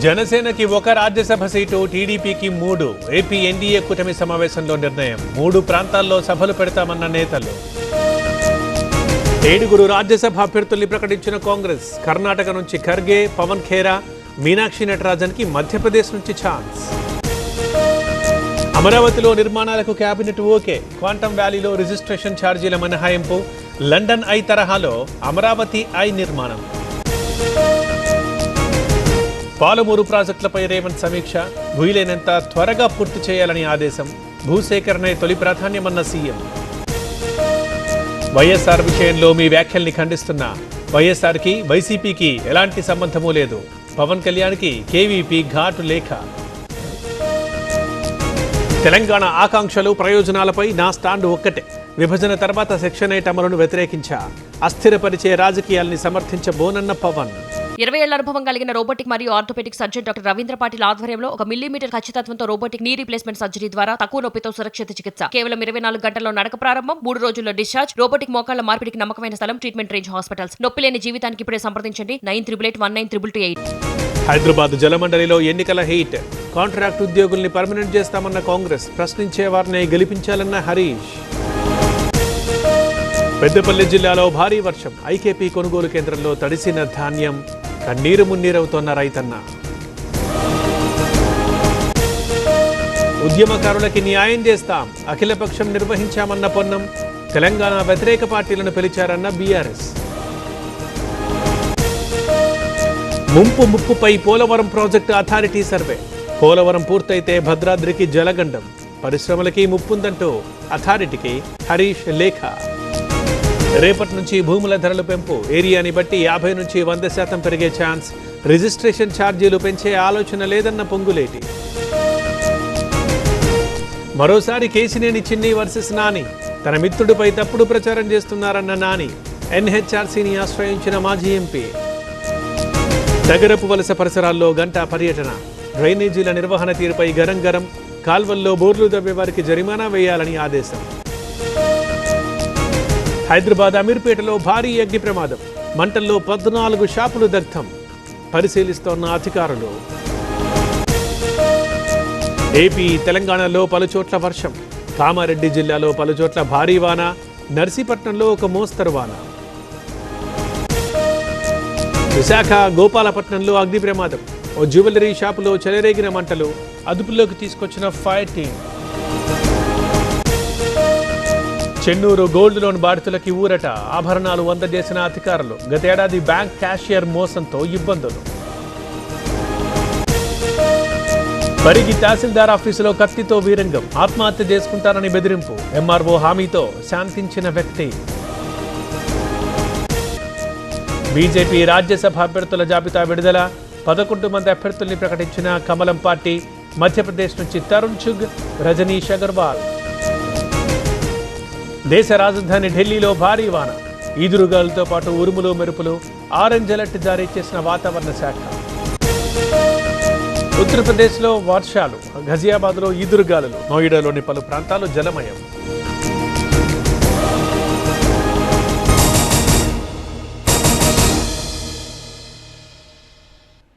జనసేనకి ఒక రాజ్యసభ సీటు, టీడీపీకి 3. ఏపీ ఎన్డీఏ కూటమి సమావేశంలో నిర్ణయం. 3 ప్రాంతాల్లో సభలు పెడతామన్న నేతలు. 7 రాజ్యసభ అభ్యర్థుల్ని ప్రకటించిన కాంగ్రెస్. కర్ణాటక నుంచి ఖర్గే, పవన్ ఖేరా, మీనాక్షి నటరాజన్కి మధ్యప్రదేశ్ నుంచి ఛాన్స్. అమరావతిలో నిర్మాణాలకు కేబినెట్ ఓకే. క్వాంటమ్ వ్యాలీలో రిజిస్ట్రేషన్ ఛార్జీల మినహాయింపు. లండన్ ఐ తరహాలో అమరావతి ఐ నిర్మాణం. పాలమూరు ప్రాజెక్టులపై రేవంత్ సమీక్ష. వీలైనంత త్వరగా పూర్తి చేయాలని ఆదేశం. భూసేకరణే తొలి ప్రాధాన్యమన్న సీఎం. వైఎస్ఆర్ విషయంలో మీ వ్యాఖ్యల్ని ఖండిస్తున్నా. వైఎస్ఆర్కి వైసీపీకి ఎలాంటి సంబంధమూ లేదు. పవన్ కళ్యాణ్కి కేవీపీ ఘాటు లేఖ. తెలంగాణ ఆకాంక్షలు, ప్రయోజనాలపై నా స్టాండ్ ఒక్కటే. విభజన తర్వాత సెక్షన్ 8 అమలును వ్యతిరేకించా. అస్థిరపరిచే రాజకీయాల్ని సమర్థించబోనన్న పవన్. 20 ఏళ్ల అనుభవం కలిగిన రోబోటిక్ మరియు orthopedic surgeon doctor Ravindra Patil ఆధ్వర్యంలో 1 మిల్లీమీటర్ ఖచ్చితత్వంతో రోబోటిక్ నీ రీప్లేస్మెంట్ సర్జరీ ద్వారా తక్కువ నొప్పితో సురక్షిత చికిత్స. కేవలం 24 గంటల్లో నడక ప్రారంభం, 3 రోజుల్లో డిశ్చార్జ్. రోబోటిక్ మోకాళ్ల మార్పిడికి నమ్మకమైన స్థలం ట్రీట్మెంట్ రేంజ్ హాస్పిటల్స్. నొప్పి లేని జీవితానికి ఇప్పుడే సంప్రదించండి 9888192228. హైదరాబాద్ జలమండలిలో ఎన్నికల హీట్. కాంట్రాక్ట్ ఉద్యోగుల్ని పర్మనెంట్ చేస్తామన్న కాంగ్రెస్. ప్రశ్నించే వారిని గెలిపించాలన్న హరీష్. పెద్దపల్లి జిల్లాలో భారీ వర్షం. ఐకేపీ కొనుగోలు కేంద్రంలో తడిసిన ధాన్యం. కన్నీరు మున్నీరవుతోన్న రైతన్న. ఉద్యమకారులకి న్యాయం చేస్తాం. అఖిలపక్షం నిర్వహించామన్న పొన్నం. తెలంగాణ వ్యతిరేక పార్టీలను పిలిచారన్న బీఆర్ఎస్. ముప్పుపై Polavaram project authority survey. Polavaram పూర్తయితే భద్రాద్రికి జలగండం. పరిశ్రమలకి ముప్పుందంటూ అథారిటీకి హరీష్ లేఖ. రేపటి నుంచి భూముల ధరలు పెంపు. ఏరియాని బట్టి 50 నుంచి 100% పెరిగే ఛాన్స్. రిజిస్ట్రేషన్ ఛార్జీలు పెంచే ఆలోచన లేదన్న పొంగులేటి. మరోసారి కేసినేని చిన్ని వర్సెస్ నాని. తన మిత్రుడిపై తప్పుడు ప్రచారం చేస్తున్నారన్న నాని. ఎన్హెచ్ఆర్సీని ఆశ్రయించిన మాజీ ఎంపీ. నగరపు వలస పరిసరాల్లో గంటా పర్యటన. డ్రైనేజీల నిర్వహణ తీరుపై గరం. కాల్వల్లో బోర్లు దవ్వే వారికి జరిమానా వేయాలని ఆదేశం. హైదరాబాద్ అమీర్పేటలో భారీ అగ్ని ప్రమాదం. మంటల్లో 14 షాపులు దగ్ధం. పరిశీలిస్తోన్న అధికారులు. ఏపీ, తెలంగాణలో పలుచోట్ల వర్షం. కామారెడ్డి జిల్లాలో పలుచోట్ల భారీ వాన. నర్సీపట్నంలో ఒక మోస్తరు వాన. విశాఖ గోపాలపట్నంలో అగ్ని ప్రమాదం. ఓ జ్యువెలరీ షాపులో చెలరేగిన మంటలు. అదుపులోకి తీసుకొచ్చిన fire team. Chennur gold loan బాధితులకి ఊరట. ఆభరణాలు అందజేసిన అధికారులు. గతేడాది బ్యాంక్ క్యాషియర్ మోసంతో ఇబ్బందులు. పరిగి తహసీల్దార్ ఆఫీసులో కత్తితో వీరంగం. ఆత్మహత్య చేసుకుంటారని బెదిరింపు. ఎంఆర్ఓ హామీతో శాంతించిన వ్యక్తి. బీజేపీ రాజ్యసభ అభ్యర్థుల జాబితా విడుదల. 11 మంది అభ్యర్థుల్ని ప్రకటించిన కమలం పార్టీ. మధ్యప్రదేశ్ నుంచి తరుణ్ చుగ్, రజనీష్ అగర్వాల్. దేశ రాజధాని ఢిల్లీలో భారీ వాన. ఈదురుగాలతో పాటు ఉరుములు, మెరుపులు. ఆరెంజ్ అలర్ట్ జారీ చేసిన వాతావరణ శాఖ. ఉత్తరప్రదేశ్లో వర్షాలు. ఘజియాబాద్లో ఈదురుగాలులు. నోయిడాలోని పలు ప్రాంతాలు జలమయం.